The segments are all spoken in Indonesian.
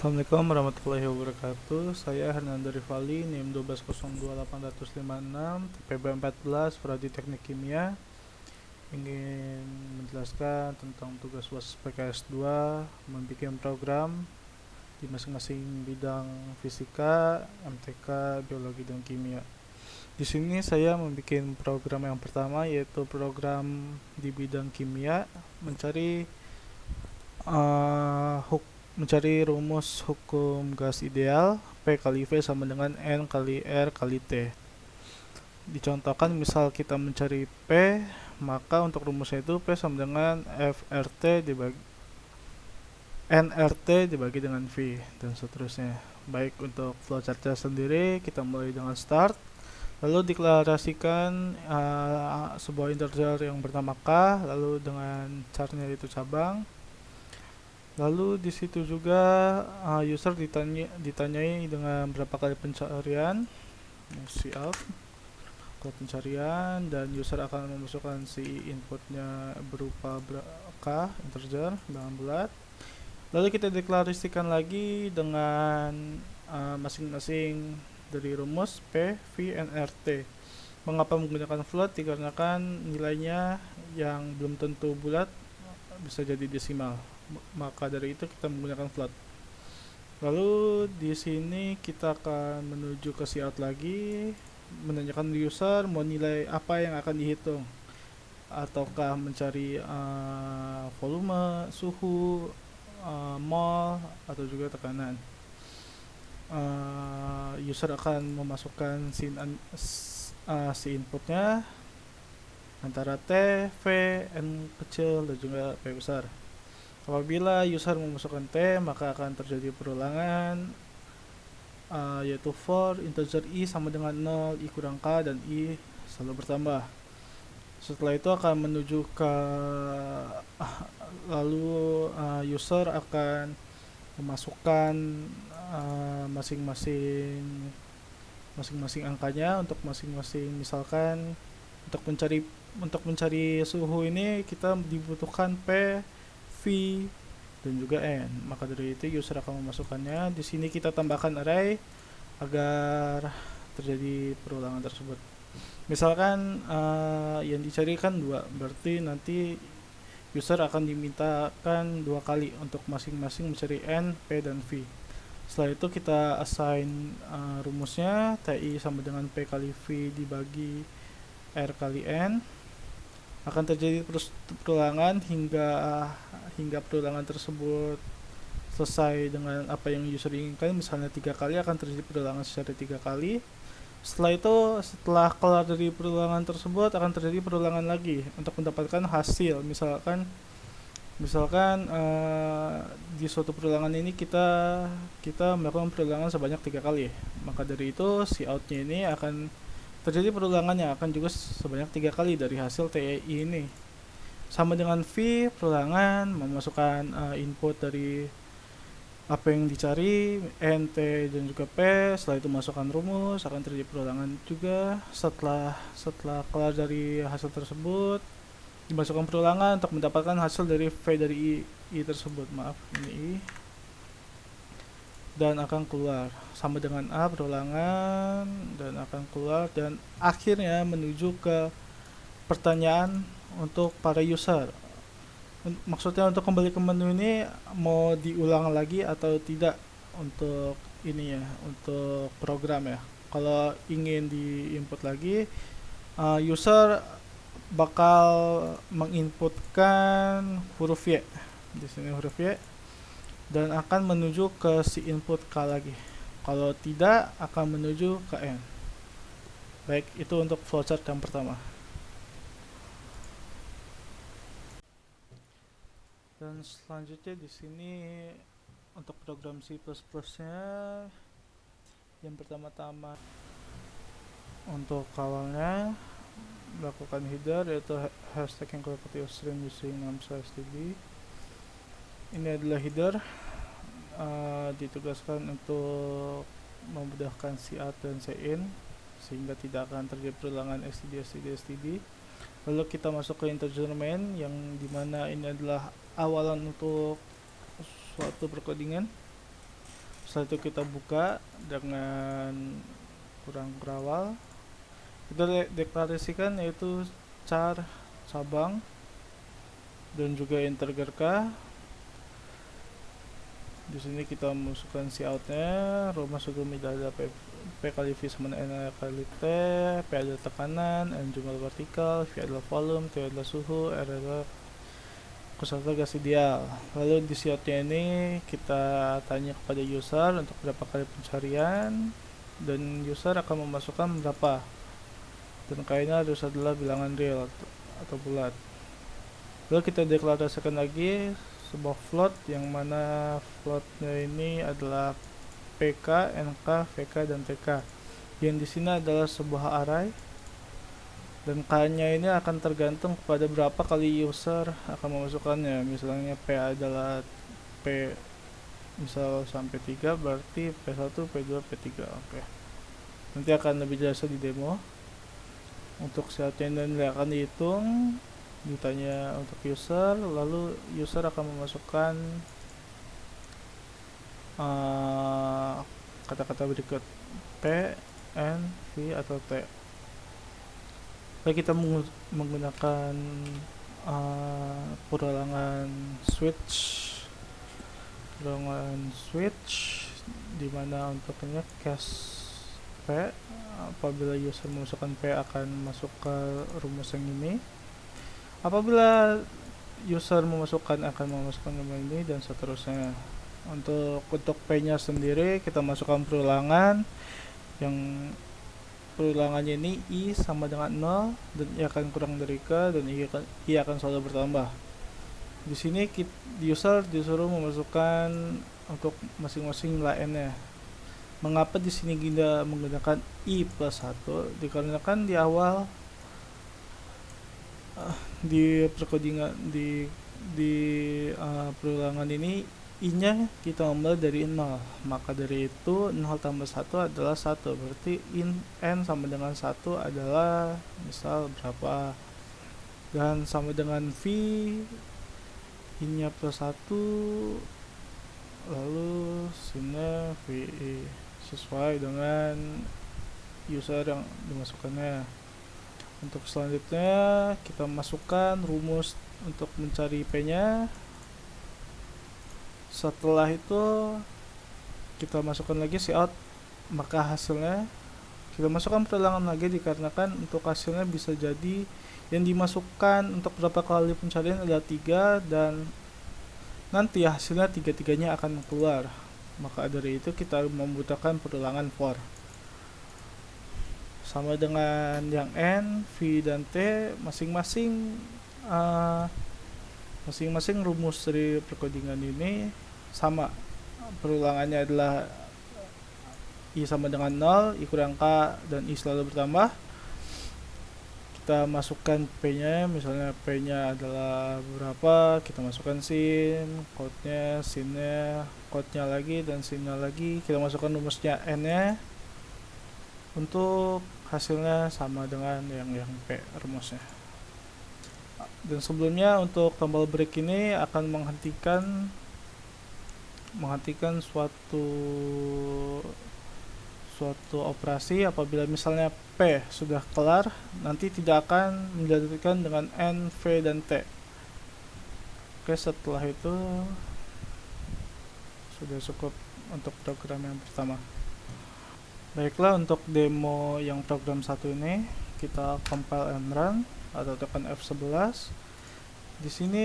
Assalamualaikum warahmatullahi wabarakatuh. Saya Hernando Rivali, NIM 1202856, TPB 14, Prodi Teknik Kimia. Ingin menjelaskan tentang tugas UAS PKS 2, membuat program di masing-masing bidang fisika, MTK, biologi dan kimia. Di sini saya membuat program yang pertama, yaitu program di bidang kimia, mencari rumus hukum gas ideal P kali V sama dengan N kali R kali T. Dicontohkan, misal kita mencari P, maka untuk rumusnya itu P sama dengan FRT dibagi NRT dibagi dengan V, dan seterusnya. Baik, untuk flowchartnya sendiri, kita mulai dengan start, lalu deklarasikan sebuah integer yang bernama K, lalu dengan charnya itu cabang. Lalu di situ juga user ditanyai dengan berapa kali pencarian, cout kali pencarian, dan user akan memasukkan si inputnya berupa K integer dengan bulat. Lalu kita deklarasikan lagi dengan masing-masing dari rumus P, V, NRT. Mengapa menggunakan float? Dikarenakan nilainya yang belum tentu bulat, bisa jadi desimal. Maka dari itu kita menggunakan float. Lalu di sini kita akan menuju ke cout lagi, menanyakan user mau nilai apa yang akan dihitung, ataukah mencari volume, suhu, mol, atau juga tekanan. User akan memasukkan si inputnya antara T, V, N kecil, dan juga P besar. Apabila user memasukkan T, maka akan terjadi perulangan, yaitu for integer I sama dengan 0, I kurang K, dan I selalu bertambah. Setelah itu akan menuju ke lalu user akan memasukkan masing-masing angkanya untuk masing-masing. Misalkan untuk mencari suhu ini kita dibutuhkan P, V, dan juga N. Maka dari itu user akan memasukkannya. Di sini kita tambahkan array agar terjadi perulangan tersebut. Misalkan yang dicarikan 2, berarti nanti user akan dimintakan 2 kali untuk masing-masing mencari N, P, dan V. Setelah itu kita assign rumusnya, TI sama dengan P kali V dibagi R kali N. Akan terjadi perulangan hingga perulangan tersebut selesai dengan apa yang user inginkan. Misalnya 3 kali, akan terjadi perulangan secara 3 kali. Setelah keluar dari perulangan tersebut, akan terjadi perulangan lagi untuk mendapatkan hasil. Misalkan di suatu perulangan ini kita melakukan perulangan sebanyak 3 kali. Maka dari itu si outnya ini akan terjadi perulangannya akan juga sebanyak 3 kali dari hasil TI ini. Sama dengan V, perulangan memasukkan input dari apa yang dicari, N, T, dan juga P. Setelah itu masukkan rumus, akan terjadi perulangan juga. Setelah keluar dari hasil tersebut, dimasukkan perulangan untuk mendapatkan hasil dari V dari I tersebut. Maaf, ini I. Dan akan keluar sama dengan A, perulangan, dan akan keluar, dan akhirnya menuju ke pertanyaan untuk para user. Maksudnya untuk kembali ke menu ini mau diulang lagi atau tidak untuk ini ya, untuk program ya. Kalau ingin diinput lagi, user bakal menginputkan huruf Y. Di sini huruf Y, dan akan menuju ke si input K lagi. Kalau tidak, akan menuju ke N. Baik, itu untuk flowchart yang pertama. Dan selanjutnya di sini untuk program C++-nya, yang pertama-tama untuk awalnya melakukan header, yaitu hashtag yang property of string using num/std. Ini adalah header, ditugaskan untuk memudahkan cout dan in, sehingga tidak akan terjadi perulangan std. Lalu kita masuk ke integer main, yang dimana ini adalah awalan untuk suatu perkodingan. Setelah itu kita buka dengan kurang berawal, kita deklarasikan yaitu char cabang dan juga integer k. Di sini kita masukkan coutnya, rumah suku mida ada p kali v sama n kali t, p adalah tekanan, n jumlah vertikal, v adalah volume, t adalah suhu, r adalah konstanta gas ideal. Lalu di coutnya ini kita tanya kepada user untuk berapa kali pencarian, dan user akan memasukkan berapa, dan k-nya harus adalah bilangan real atau bulat. Lalu kita deklarasikan lagi sebuah float yang mana floatnya ini adalah pk, nk, vk, dan tk, yang di sini adalah sebuah array, dan k-nya ini akan tergantung kepada berapa kali user akan memasukkannya. Misalnya p adalah p misal sampai 3, berarti p1, p2, p3. Oke. Nanti akan lebih jelas di demo. Untuk shoutnya ini akan dihitung, ditanya untuk user, lalu user akan memasukkan kata-kata berikut p, n, v, atau t. Baik, kita menggunakan perulangan switch dimana untuk ini case p, apabila user memasukkan p akan masuk ke rumus yang ini, apabila user memasukkan akan memasukkan rumus ini, dan seterusnya. Untuk p nya sendiri kita masukkan perulangan yang perulangannya ini i sama dengan 0, dan i akan kurang dari k, dan i akan selalu bertambah. Di sini user disuruh memasukkan untuk masing-masing nilai n-nya. Mengapa di sini kita menggunakan i plus 1? Dikarenakan di awal di perkodingan di perulangan ini i-nya kita mulai dari 0, maka dari itu 0 tambah 1 adalah 1, berarti n sama dengan 1 adalah misal berapa, dan sama dengan v, i-nya plus 1, lalu sini v sesuai dengan user yang dimasukkannya. Untuk selanjutnya kita masukkan rumus untuk mencari p nya. Setelah itu kita masukkan lagi cout, maka hasilnya kita masukkan perulangan lagi, dikarenakan untuk hasilnya bisa jadi yang dimasukkan untuk berapa kali pencarian adalah 3, dan nanti hasilnya tiga-tiganya akan keluar. Maka dari itu kita membutuhkan perulangan for. Sama dengan yang n, v, dan t, masing-masing rumus dari perkodingan ini sama. Perulangannya adalah i sama dengan 0, i kurang k, dan i selalu bertambah. Kita masukkan p nya, misalnya p nya adalah berapa, kita masukkan sin, code-nya, sin-nya, code-nya lagi, dan sin-nya lagi. Kita masukkan rumusnya n nya, untuk hasilnya sama dengan yang p rumusnya. Dan sebelumnya untuk tombol break ini akan menghentikan suatu operasi. Apabila misalnya p sudah kelar, nanti tidak akan dilanjutkan dengan n, v, dan t. Oke, setelah itu sudah cukup untuk program yang pertama. Baiklah, untuk demo yang program 1 ini kita compile and run atau tekan F11. Di sini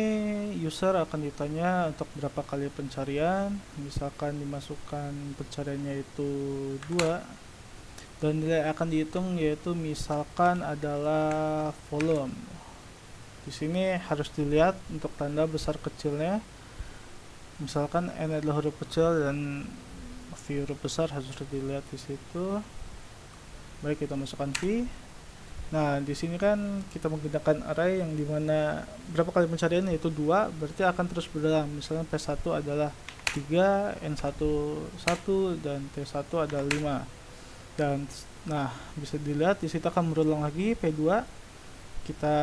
user akan ditanya untuk berapa kali pencarian. Misalkan dimasukkan pencariannya itu 2, dan nilai akan dihitung yaitu misalkan adalah volume. Di sini harus dilihat untuk tanda besar kecilnya. Misalkan n adalah huruf kecil dan v huruf besar, harus dilihat di situ. Baik, kita masukkan v. Nah, di sini kan kita menggunakan array yang dimana berapa kali pencarian yaitu 2, berarti akan terus berulang. Misalnya P1 adalah 3, N1 1, dan T1 adalah 5. Dan nah, bisa dilihat di situ akan berulang lagi. P2 kita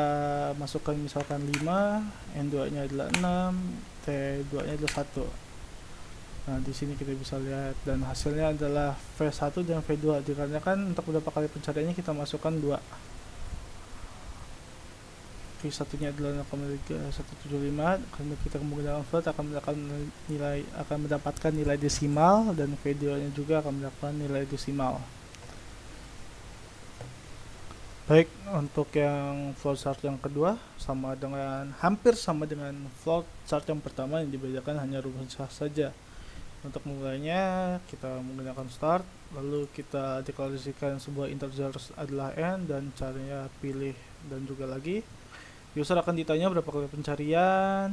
masukkan misalkan 5, N2 nya adalah 6, T2 nya adalah 1. Nah, di sini kita bisa lihat dan hasilnya adalah V1 dan V2 dikarenakan untuk beberapa kali pencariannya kita masukkan 2. V1 nya adalah 0,3175 karena kita menggunakan float akan mendapatkan nilai desimal dan V2 nya juga akan mendapatkan nilai desimal. Baik, untuk yang flowchart yang kedua hampir sama dengan flowchart yang pertama, yang dibedakan hanya rumusnya saja. Untuk memulainya kita menggunakan start, lalu kita deklarasikan sebuah integer adalah n dan caranya pilih dan juga lagi. User akan ditanya berapa kali pencarian,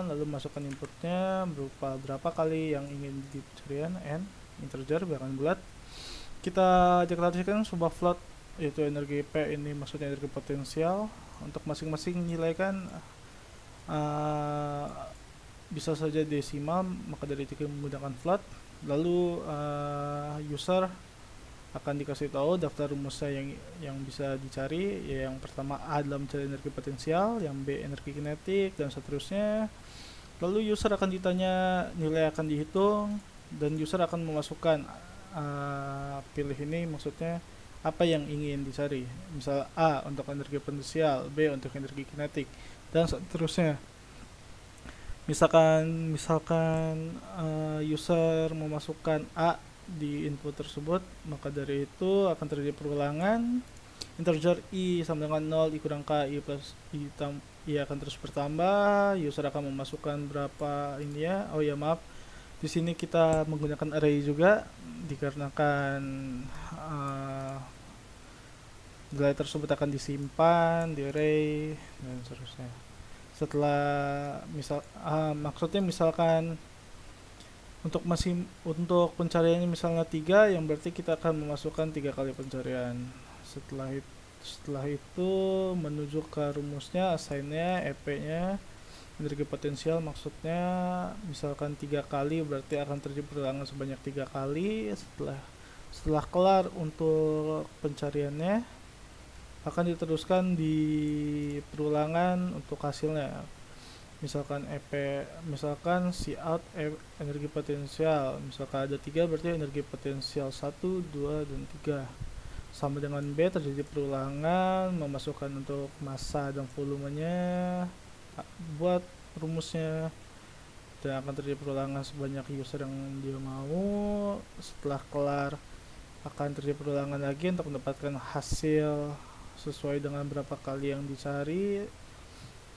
lalu masukkan inputnya berupa berapa kali yang ingin di pencarian n, integer biarkan bulat. Kita deklarasikan sebuah float yaitu energi P, ini maksudnya energi potensial. Untuk masing-masing nilai kan bisa saja desimal, maka dari itu menggunakan float. Lalu user akan dikasih tahu daftar rumusnya yang bisa dicari, yang pertama A dalam mencari energi potensial, yang B energi kinetik, dan seterusnya. Lalu user akan ditanya nilai akan dihitung dan user akan memasukkan pilih ini maksudnya apa yang ingin dicari, misal A untuk energi potensial, B untuk energi kinetik, dan seterusnya. Misalkan user memasukkan A di input tersebut, maka dari itu akan terjadi perulangan. Integer I sama dengan 0, I kurang K, I plus I akan terus bertambah. User akan memasukkan berapa ini ya, di sini kita menggunakan array juga dikarenakan nilai tersebut akan disimpan di array dan seterusnya. Setelah maksudnya misalkan untuk pencariannya misalnya 3, yang berarti kita akan memasukkan 3 kali pencarian. Setelah itu menuju ke rumusnya, assign-nya, EP-nya energi potensial, maksudnya misalkan 3 kali berarti akan terjadi perulangan sebanyak 3 kali. Setelah kelar untuk pencariannya, akan diteruskan di perulangan untuk hasilnya. Misalkan EP, misalkan Cout energi potensial, misalkan ada 3 berarti energi potensial 1, 2, dan 3 sama dengan B, terjadi perulangan, memasukkan untuk massa dan volumenya, buat rumusnya, dan akan terjadi perulangan sebanyak user yang dia mau. Setelah kelar akan terjadi perulangan lagi untuk mendapatkan hasil sesuai dengan berapa kali yang dicari.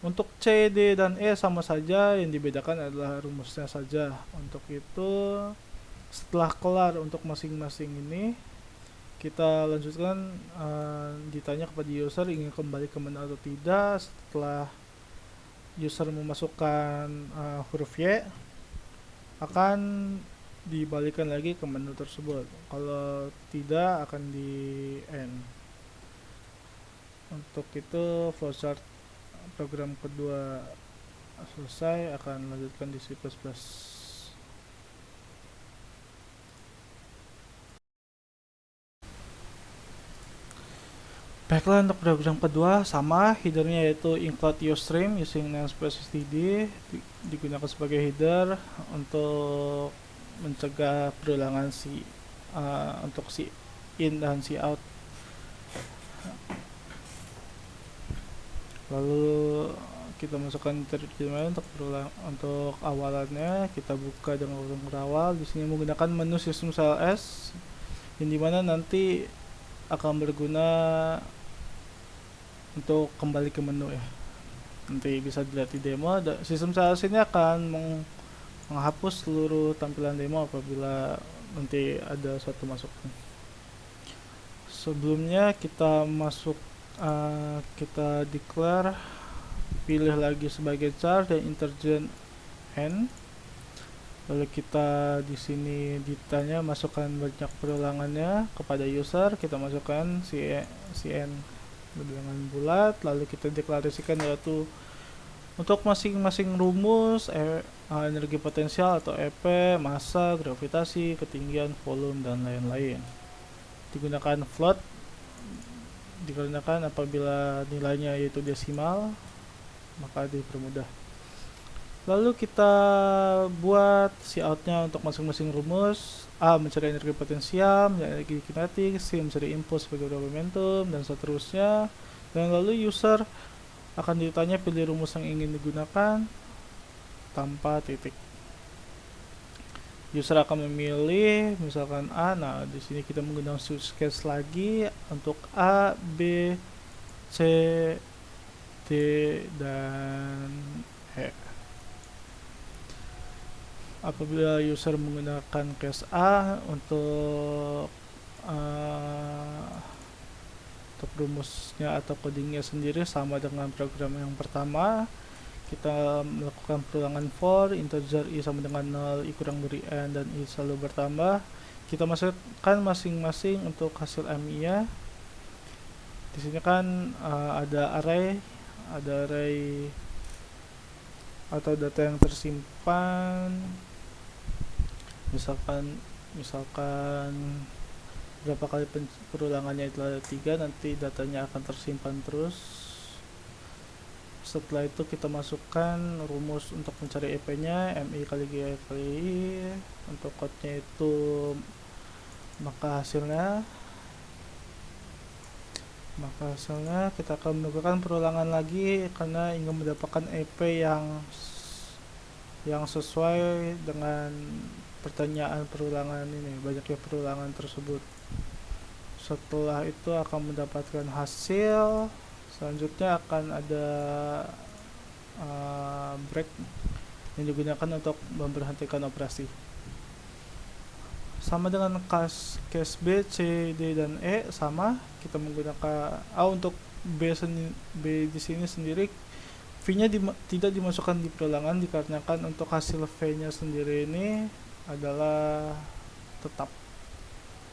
Untuk C, D, dan E sama saja, yang dibedakan adalah rumusnya saja. Untuk itu setelah kelar untuk masing-masing ini, kita lanjutkan ditanya kepada user ingin kembali ke menu atau tidak. Setelah user memasukkan huruf Y, akan dibalikan lagi ke menu tersebut. Kalau tidak akan di end. Untuk itu flowchart program kedua selesai, akan lanjutkan di C++. Baiklah, untuk program kedua sama, headernya yaitu include usestream using namespace std, digunakan sebagai header untuk mencegah perulangan untuk si in dan si out. Lalu kita masukkan terjemahan untuk awalannya, kita buka dengan kurung berawal. Di sini menggunakan menu system CLS, yang dimana nanti akan berguna untuk kembali ke menu ya. Nanti bisa dilihat di demo. Sistem CLS ini akan menghapus seluruh tampilan demo apabila nanti ada suatu masukan. Sebelumnya kita kita declare, pilih lagi sebagai char dan integer n. Lalu kita di sini ditanya masukkan banyak perulangannya kepada user, kita masukkan cn dengan bulat, lalu kita deklarasikan yaitu untuk masing-masing rumus energi potensial atau EP, massa, gravitasi, ketinggian, volume, dan lain-lain. Digunakan float dikarenakan apabila nilainya yaitu desimal maka dipermudah. Lalu kita buat si outnya untuk masing-masing rumus. A mencari energi potensial, mencari energi kinetik, C mencari impuls sebagai momentum, dan seterusnya. Dan lalu user akan ditanya pilih rumus yang ingin digunakan tanpa titik. User akan memilih misalkan A. Nah, di sini kita menggunakan switch case lagi untuk A, B, C, D, dan E. Apabila user menggunakan case A untuk rumusnya atau codingnya sendiri sama dengan program yang pertama, kita melakukan perulangan for integer i sama dengan 0, i kurang dari n, dan i selalu bertambah. Kita masukkan masing-masing untuk hasil mi nya. Di sini kan ada array atau data yang tersimpan. Misalkan berapa kali perulangannya adalah 3, nanti datanya akan tersimpan terus. Setelah itu kita masukkan rumus untuk mencari EP nya, mi kali g kali i. Untuk code-nya itu maka hasilnya kita akan melakukan perulangan lagi karena ingin mendapatkan EP yang sesuai dengan pertanyaan perulangan ini, banyaknya perulangan tersebut. Setelah itu akan mendapatkan hasil. Selanjutnya akan ada break yang digunakan untuk memberhentikan operasi. Sama dengan case B, C, D, dan E sama. Kita menggunakan untuk B di sini sendiri, V-nya tidak dimasukkan di perulangan dikarenakan untuk hasil V-nya sendiri ini adalah tetap,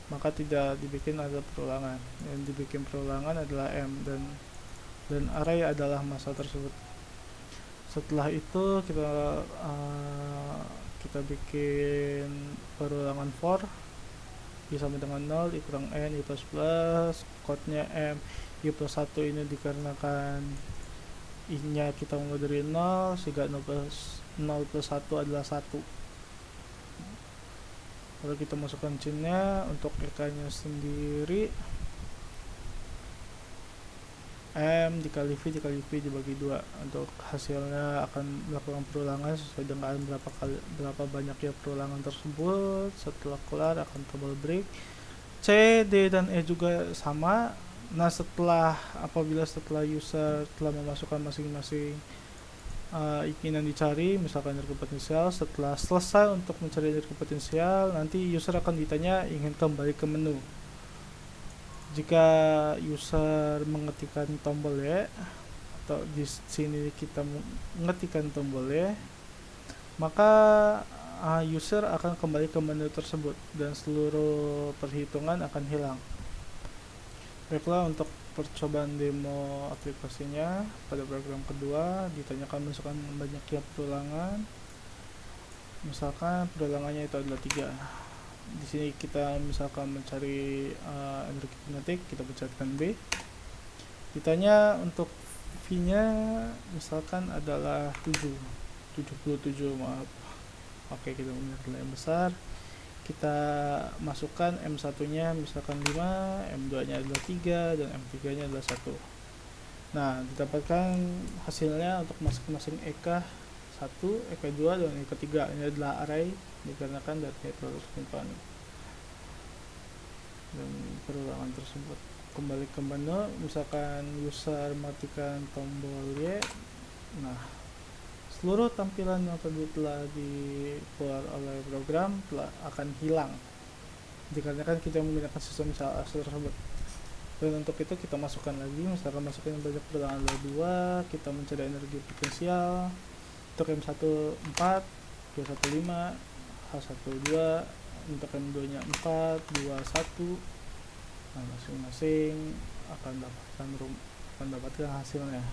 maka tidak dibikin ada perulangan. Yang dibikin perulangan adalah M, dan array adalah masa tersebut. Setelah itu kita bikin perulangan for i sama dengan 0, i kurang n, i plus plus, code-nya m, i plus 1 ini dikarenakan i nya kita mulai dari 0 sehingga 0 plus 1 adalah 1. Lalu kita masukkan chain-nya. Untuk ek nya sendiri M dikali V dibagi 2. Untuk hasilnya akan melakukan perulangan sesuai dengan berapa banyaknya perulangan tersebut. Setelah kelar akan tombol break. C, D, dan E juga sama. Nah, apabila setelah user telah memasukkan masing-masing keinginan dicari, misalkan energi potensial, setelah selesai untuk mencari energi potensial, nanti user akan ditanya ingin kembali ke menu. Jika user mengetikkan tombol Y, atau di sini kita mengetikkan tombol Y, maka user akan kembali ke menu tersebut dan seluruh perhitungan akan hilang. Baiklah, untuk percobaan demo aplikasinya pada program kedua ditanyakan masukkan banyaknya perulangan. Misalkan perulangannya itu adalah 3. Di sini kita misalkan mencari energi kinetik, kita pencetkan B. Ditanya untuk V-nya misalkan adalah 77, maaf. Oke, kita menggunakan yang besar. Kita masukkan M1 nya misalkan 5, M2 nya adalah 3, dan M3 nya adalah 1. Nah, didapatkan hasilnya untuk masing-masing EK 1, EK 2, dan EK 3. Ini adalah array dikarenakan datanya terlalu simpan dan perulangan tersebut. Kembali ke menu, misalkan user matikan tombol Y. Nah, seluruh tampilan yang tadi telah dikeluar oleh program akan hilang dikarenakan kita menggunakan sistem asal tersebut. Dan untuk itu kita masukkan lagi, misalkan masukkan banyak perulangan adalah 2, kita mencari energi potensial. Untuk M1 4, Q1 5, H1 2, untuk M2 nya 4, 2 1. Nah, masing-masing akan mendapatkan hasilnya.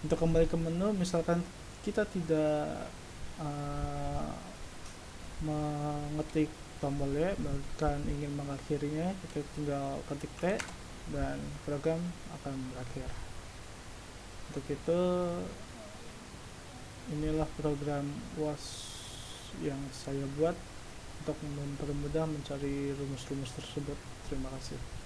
Untuk kembali ke menu, misalkan kita tidak mengetik tombol Y, bahkan ingin mengakhirinya, kita tinggal ketik T dan program akan berakhir. Untuk itu inilah program UAS yang saya buat untuk mempermudah mencari rumus-rumus tersebut. Terima kasih.